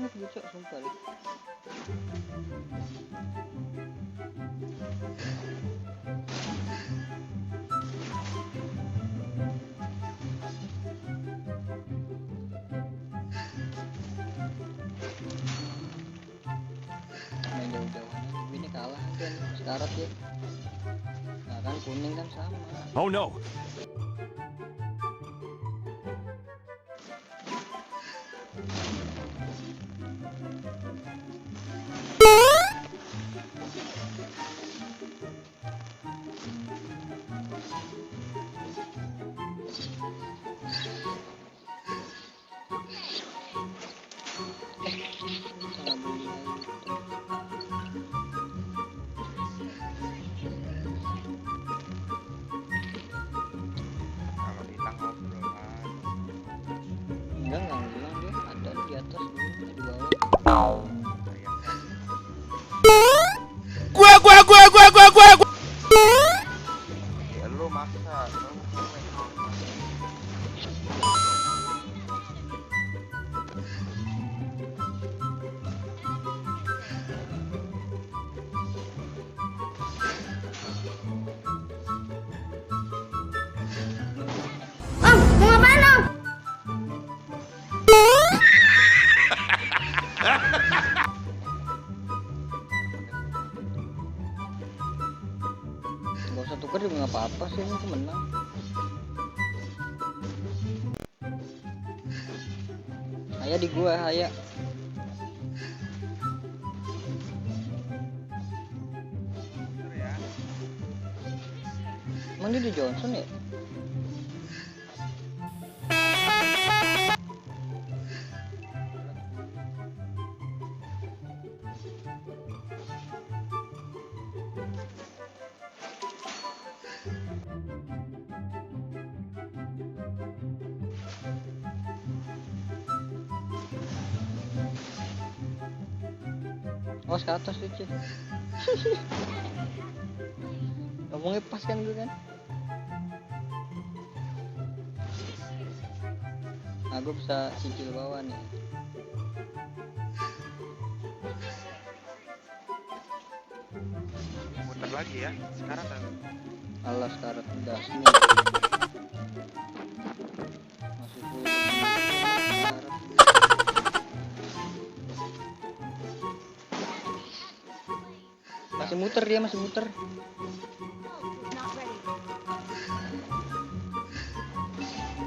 banget gue cok, sumpah deh. Main jauh-jauhan aja, ini kalah kan sekarat ya. Nah kan kuning kan sama. Oh no. Kalau hilang obrolan. Enggak bilang dia ada di atas dulu, di bawah. Gua. Ya lu maksa, lu Gak usah tuker juga nggak apa-apa sih, ini tuh menang. Haya di gua, Haya. ya. Emang dia di Johnson ya? Awas ke atas tuh, Cih. Ngomongnya pas kan gue kan? Nah, gue bisa cicil bawah nih. Muter lagi ya. Sekarang kan Alas karet udah sini. Masih full karet. Masih muter dia, masih muter.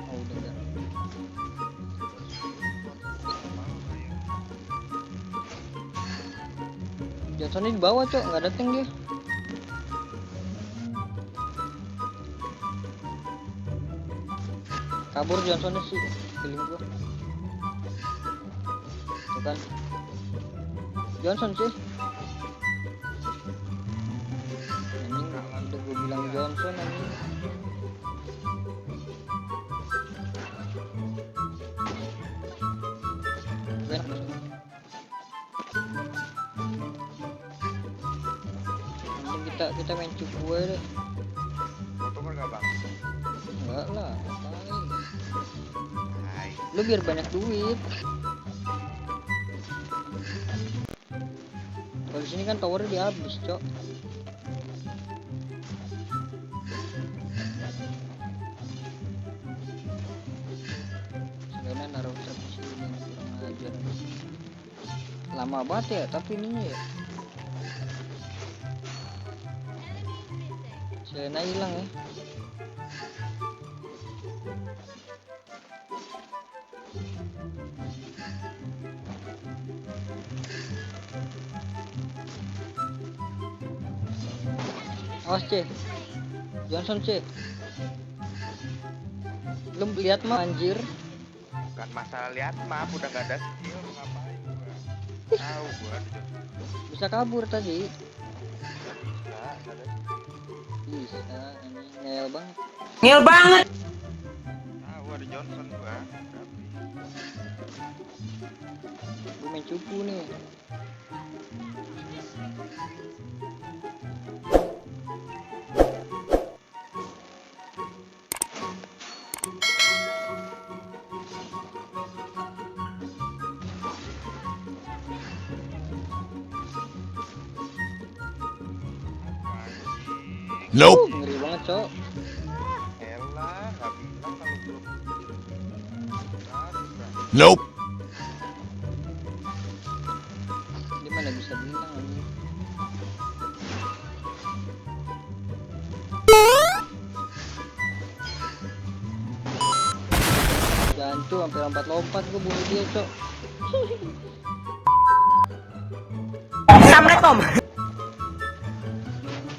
Oh, udah enggak. Johnson ini di bawah, Cok, nggak dateng dia. Kabur Johnson sih, feeling gua. Tuh kan. Johnson sih. Anjing, udah gua bilang Johnson anjing. Ben. Anjing, kita main cukup aja deh. mau tuker gak bang? Enggak lah, ngapain. Hai. Lu biar banyak duit. Kalau di sini kan towernya dihabis, Cok. Sebenarnya naruh trap di sini kurang ajar. Lama banget ya, tapi ini ya. Selena hilang ya. Awas, C. Johnson, C. Lu lihat mah anjir. Bukan masalah lihat map, udah gak ada skill, mau ngapain gua? Tahu gua Bisa kabur tadi. nggak bisa, nggak ada skill. Bisa, ini ngeyel banget. Ngel banget. Tahu ada Johnson gua. Tapi Gue main cupu nih. Nope. Ngeri banget, Cok. Elah, nggak bilang kalau belum. Bisa. Nope. Di mana bisa bilang anjing. Jancu sampai lompat-lompat gue bunuh dia, Cok. Assalamualaikum.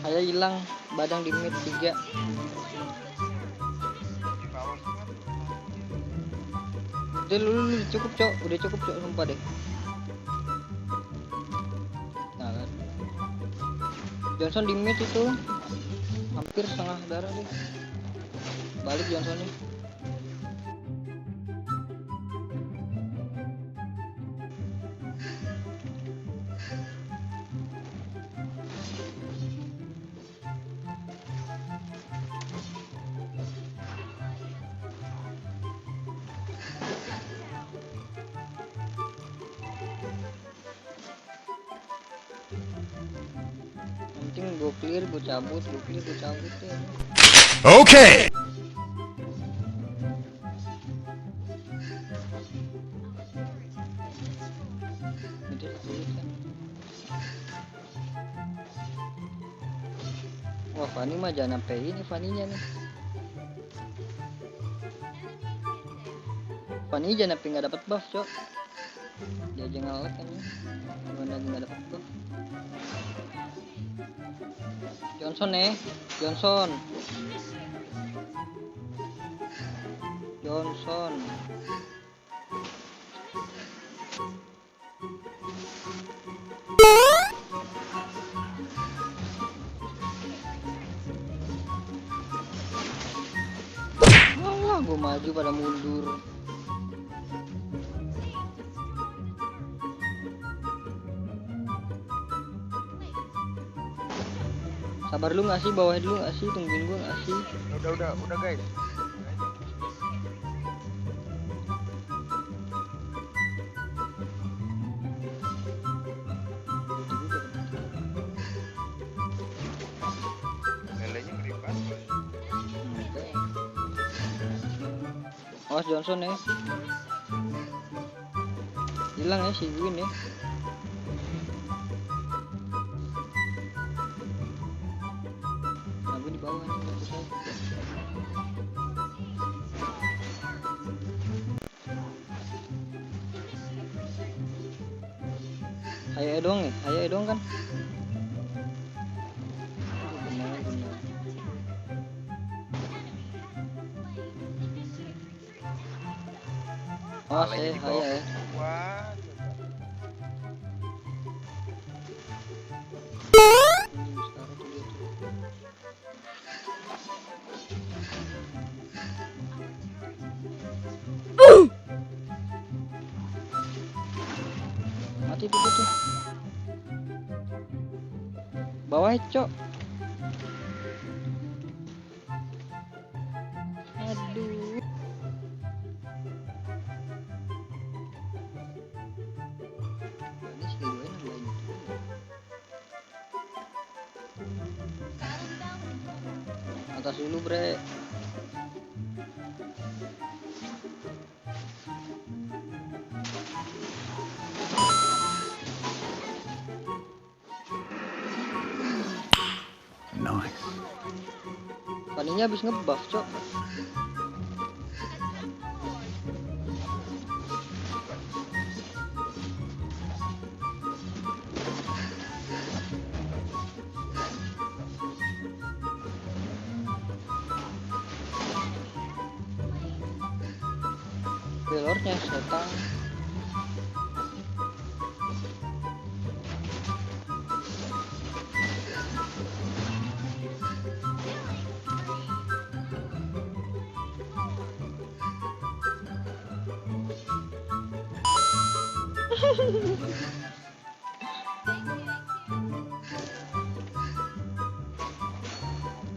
Saya hilang badang di mid 3. Di bawah sih kan. Udah lu cukup, Cok. Udah cukup, Cok, sumpah deh. Nah, kan. Johnson di mid itu hampir setengah darah deh. Balik Johnson nih. Penting gue clear, gue cabut, gue clear, gue cabut ya. Okay. Jadi sulit kan. Wah, Fanny mah jangan sampai ini Fanny-nya nih. Fanny jangan sampai nggak dapat buff, Cok. Dia aja ngelag kan ya. Gimana aja nggak dapat buff. Johnson nih, Johnson. Johnson. Alah, gue maju pada mundur. Sabar lu nggak sih, bawah dulu nggak sih, tungguin gue nggak sih. Udah guys. Lelenya ngeri banget. Awas Johnson ya. Hilang ya si Gwyn ya. Nah, gue di bawah nih, bagus ya. Ayo dong nih, ayo dong kan. Benar, benar. Awas Lelenya ya, di ayo bawah. ya. Wah, Sekarang tuh dia tuh. Mati tuh dia tuh. Bawah Cok. Aduh. Ini skill gue nambahin. Atas dulu bre. Nice. Paninya habis ngebuff, Cok. Belornya setan.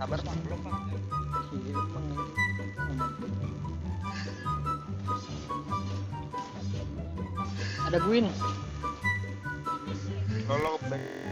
sabar bang, belum bang. Iya, Bang. Ada Gwyn. Lo back.